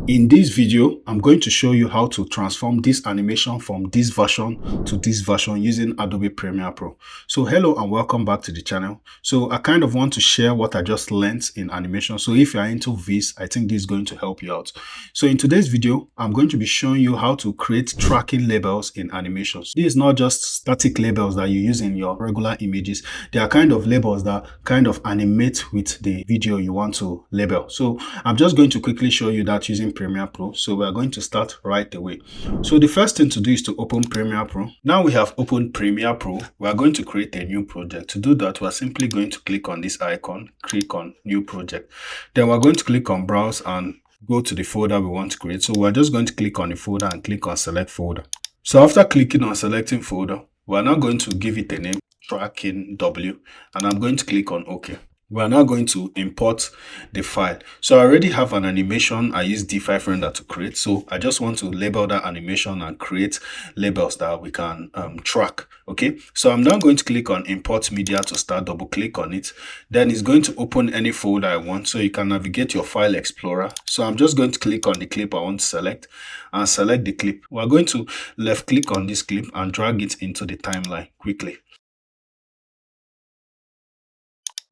In this video, I'm going to show you how to transform this animation from this version to this version using Adobe Premiere Pro. So hello and welcome back to the channel. So I kind of want to share what I just learned in animation. So if you're into this, I think this is going to help you out. So in today's video, I'm going to be showing you how to create tracking labels in animations. This is not just static labels that you use in your regular images. They are kind of labels that kind of animate with the video you want to label. So I'm just going to quickly show you that using Premiere Pro. So we are going to start right away. So the first thing to do is to open Premiere Pro. Now we have opened Premiere Pro. We are going to create a new project. To do that, we are simply going to click on this icon, click on New Project. Then we're going to click on Browse and go to the folder we want to create. So we're just going to click on the folder and click on Select Folder. So after clicking on Selecting Folder, we're now going to give it a name, Tracking W, and I'm going to click on OK. We are now going to import the file. So I already have an animation I use D5 render to create. So I just want to label that animation and create labels that we can track. Okay, so I'm now going to click on import media to start, double click on it. Then it's going to open any folder I want. So you can navigate your file explorer. So I'm just going to click on the clip I want to select and select the clip. We're going to left click on this clip and drag it into the timeline quickly.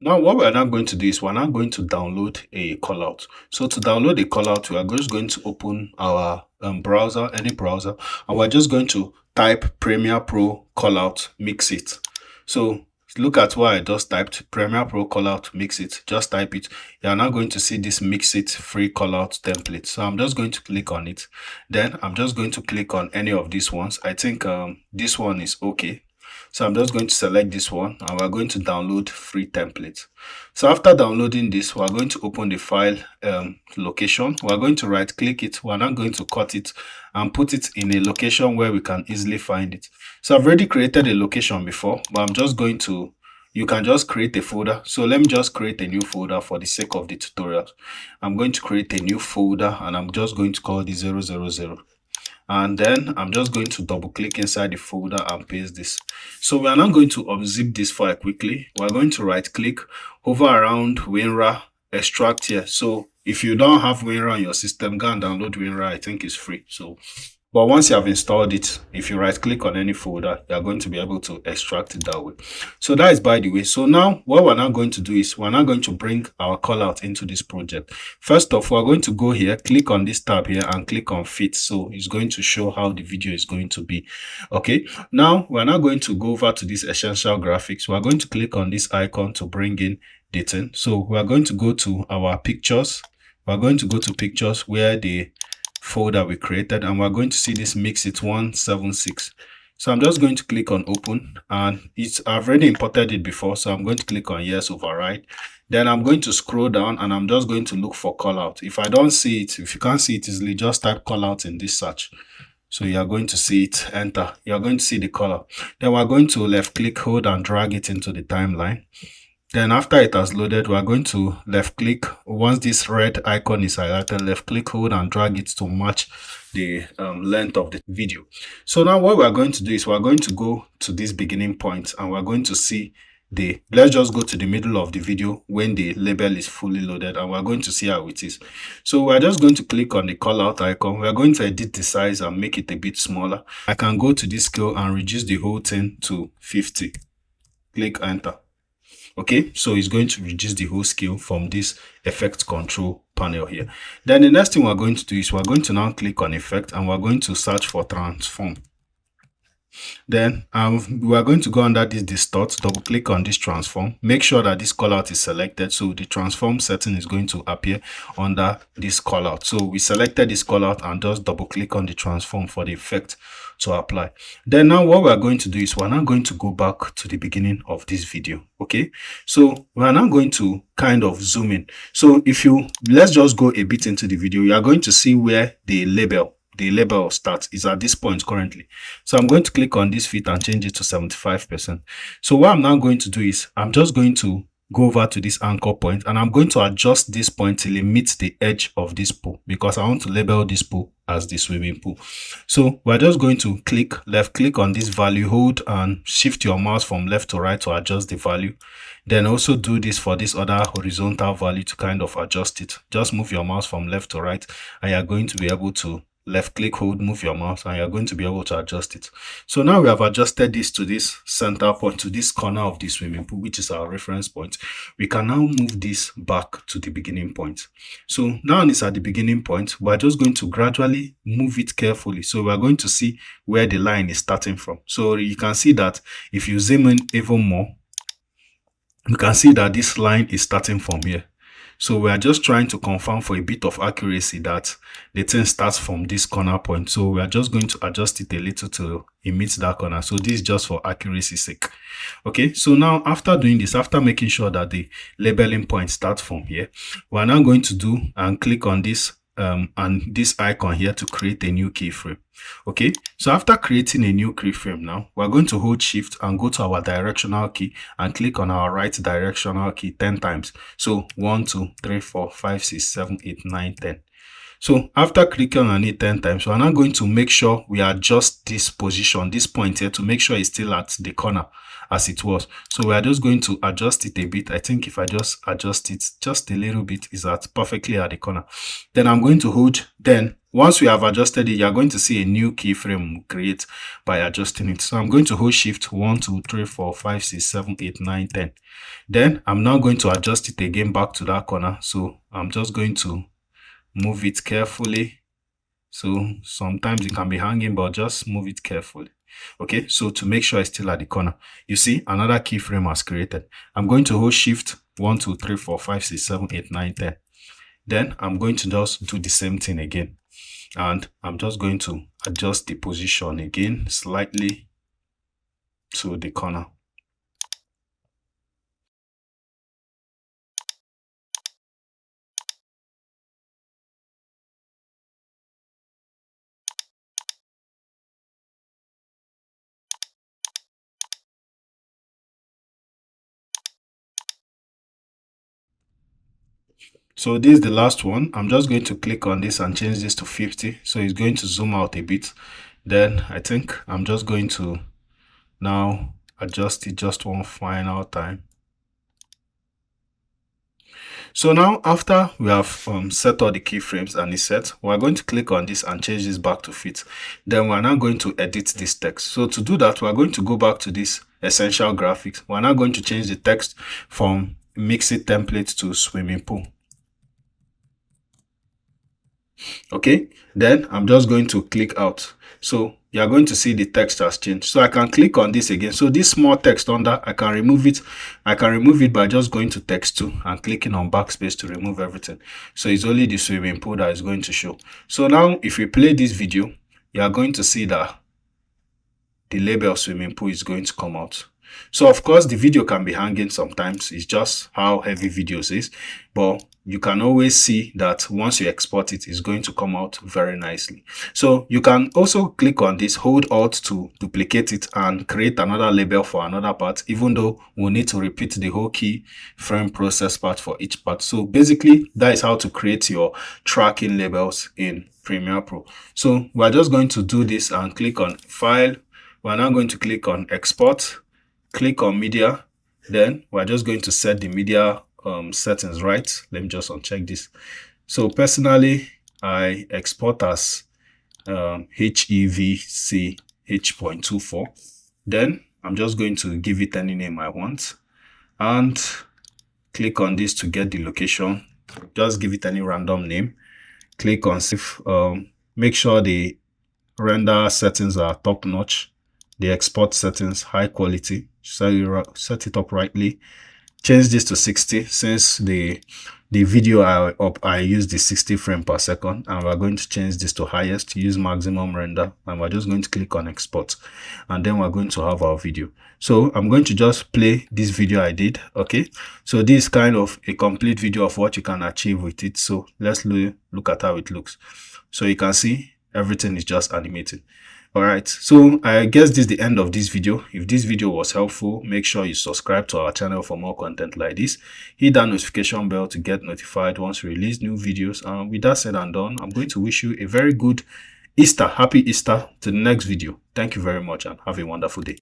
Now, what we're now going to do is we're now going to download a callout. So to download a callout, we are just going to open our browser, any browser, and we're just going to type Premiere Pro callout, mix it. So look at what I just typed, Premiere Pro callout, mix it. Just type it. You are now going to see this mix it free callout template. So I'm just going to click on it. Then I'm just going to click on any of these ones. I think this one is okay. So I'm just going to select this one and we're going to download free template. So after downloading this, we're going to open the file location. We're going to right click it. We're now going to cut it and put it in a location where we can easily find it. So I've already created a location before, but I'm just going to, you can just create a folder. So let me just create a new folder for the sake of the tutorial. I'm going to create a new folder and I'm just going to call this 000. And then I'm just going to double click inside the folder and paste this. So we are now going to unzip this file quickly. We're going to right click, hover around WinRAR, extract here. So if you don't have WinRAR on your system, go and download WinRAR. I think it's free. But once you have installed it, if you right click on any folder, you are going to be able to extract it that way. So that is by the way. So now what we're now going to do is we're now going to bring our callout into this project. First off, we're going to go here, click on this tab here and click on fit. So it's going to show how the video is going to be. Okay. Now we're now going to go over to this essential graphics. We're going to click on this icon to bring in data. So we're going to go to our pictures. We're going to go to pictures where the folder we created and we're going to see this mix it 176. So I'm just going to click on open and I've already imported it before, so I'm going to click on yes, override. Then I'm going to scroll down and I'm just going to look for callout. If I don't see it, if you can't see it easily, just type callout in this search. So you are going to see it, enter. You are going to see the callout. Then we're going to left click, hold and drag it into the timeline. Then after it has loaded, we are going to left click. Once this red icon is highlighted, left click, hold and drag it to match the length of the video. So now what we are going to do is we are going to go to this beginning point and we're going to see let's just go to the middle of the video when the label is fully loaded and we're going to see how it is. So we're just going to click on the callout icon. We're going to edit the size and make it a bit smaller. I can go to this scale and reduce the whole thing to 50. Click enter. Okay, so it's going to reduce the whole scale from this effect control panel here. Then the next thing we're going to do is we're going to now click on effect and we're going to search for transform. Then we are going to go under this distort, double click on this transform, make sure that this callout is selected. So the transform setting is going to appear under this callout. So we selected this callout and just double click on the transform for the effect to apply. Then now what we are going to do is we're now going to go back to the beginning of this video. Okay, so we are now going to kind of zoom in. So let's just go a bit into the video. You are going to see where the label starts is at this point currently. So I'm going to click on this fit and change it to 75%. So what I'm now going to do is I'm just going to go over to this anchor point, and I'm going to adjust this point till it meets the edge of this pool, because I want to label this pool as the swimming pool. So we're just going to left click on this value, hold and shift your mouse from left to right to adjust the value. Then also do this for this other horizontal value to kind of adjust it. Just move your mouse from left to right, and you're going to be able to left click, hold, move your mouse, and you're going to be able to adjust it. So now we have adjusted this to this center point, to this corner of the swimming pool, which is our reference point. We can now move this back to the beginning point. So now it's at the beginning point. We're just going to gradually move it carefully. So we're going to see where the line is starting from. So you can see that if you zoom in even more, you can see that this line is starting from here. So we are just trying to confirm for a bit of accuracy that the thing starts from this corner point. So we are just going to adjust it a little till it meets that corner. So this is just for accuracy's sake. Okay, so now after doing this, after making sure that the labeling point starts from here, we are now going to do and click on this and this icon here to create a new keyframe. Okay, so after creating a new keyframe, now we're going to hold shift and go to our directional key and click on our right directional key 10 times. So 1 2 3 4 5 6 7 8 9 10. So after clicking on it 10 times, we're now going to make sure we adjust this position, this point here, to make sure it's still at the corner as it was. So we are just going to adjust it a bit. I think if I just adjust it just a little bit, is at perfectly at the corner. Then I'm going to hold. Then once we have adjusted it, you're going to see a new keyframe create by adjusting it. So I'm going to hold shift 1 2 3 4 5 6 7 8 9 10. Then I'm now going to adjust it again back to that corner. So I'm just going to move it carefully. So sometimes it can be hanging, but just move it carefully. Okay, so to make sure it's still at the corner, you see another keyframe has created. I'm going to hold shift 1 2 3 4 5 6 7 8 9 10. Then I'm going to just do the same thing again, and I'm just going to adjust the position again slightly to the corner. So this is the last one. I'm just going to click on this and change this to 50. So it's going to zoom out a bit. Then I think I'm just going to now adjust it just one final time. So now after we have set all the keyframes and it's set, we're going to click on this and change this back to fit. Then we're now going to edit this text. So to do that, we're going to go back to this essential graphics. We're now going to change the text from mix it template to swimming pool. Okay, then I'm just going to click out. So you're going to see the text has changed. So I can click on this again. So this small text under, I can remove it. I can remove it by just going to text 2 and clicking on backspace to remove everything. So it's only the swimming pool that is going to show. So now if we play this video, you are going to see that the label swimming pool is going to come out. So of course the video can be hanging sometimes. It's just how heavy videos is, but you can always see that once you export it, it's going to come out very nicely. So you can also click on this, hold Alt to duplicate it and create another label for another part, even though we'll need to repeat the whole key frame process part for each part. So basically that is how to create your tracking labels in Premiere Pro. So we're just going to do this and click on File. We're now going to click on Export, click on Media. Then we're just going to set the media settings right. Let me just uncheck this. So personally, I export as HEVC H.24. Then I'm just going to give it any name I want and click on this to get the location. Just give it any random name. Click on save. Make sure the render settings are top notch. The export settings high quality. Set it up rightly. Change this to 60 since the video I used the 60 frame per second, and we're going to change this to highest, use maximum render, and we're just going to click on export, and then we're going to have our video. So I'm going to just play this video I did. Okay, so this is kind of a complete video of what you can achieve with it. So let's look at how it looks. So you can see everything is just animated. All right, so I guess this is the end of this video. If this video was helpful, make sure you subscribe to our channel for more content like this. Hit that notification bell to get notified once we release new videos. And with that said and done, I'm going to wish you a very good Easter. Happy Easter to the next video. Thank you very much and have a wonderful day.